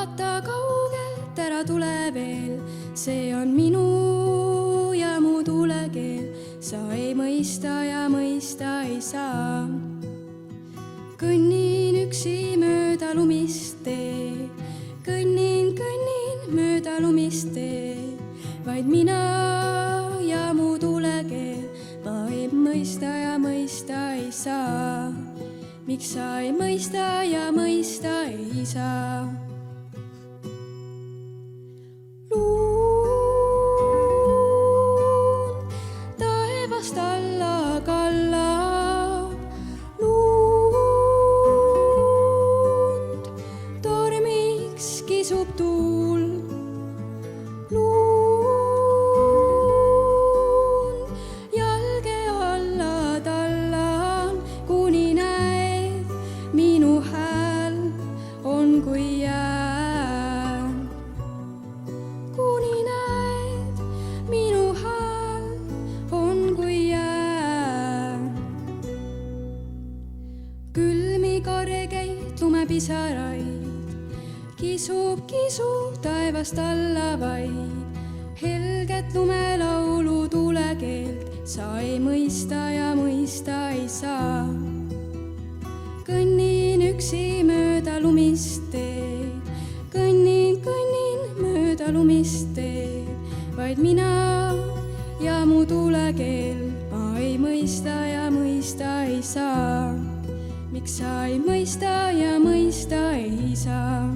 vaata kaugelt, ära tule veel, see on minu ja mu tulekeel. Sa ei mõista ja mõista ei saa. Kõnnin üksi mööda lumist tee, kõnnin mööda lumist tee. Vaid mina ja mu tulekeel, ma ei mõista ja mõista ei saa. Miks sa ei mõista ja mõista ei saa? Luun taevast alla kallab, luund tormiks kisub tuul. Luun jalge alla tallan, kuni näed, minu hääl on kui jää. Kuni näed, minu hääl on kui jää. Külmi kargeid lumepisaraid kisub taevast alla vaid. Helget lumelaulu tulekeelt sa ei mõista ja mõista ei saa. Kõnnin üksi mööda lumist teed, kõnnin mööda lumist teed. Vaid mina ja mu tulekeel, ma ei mõista ja mõista ei saa. Miks sa ei mõista ja mõista ei saa?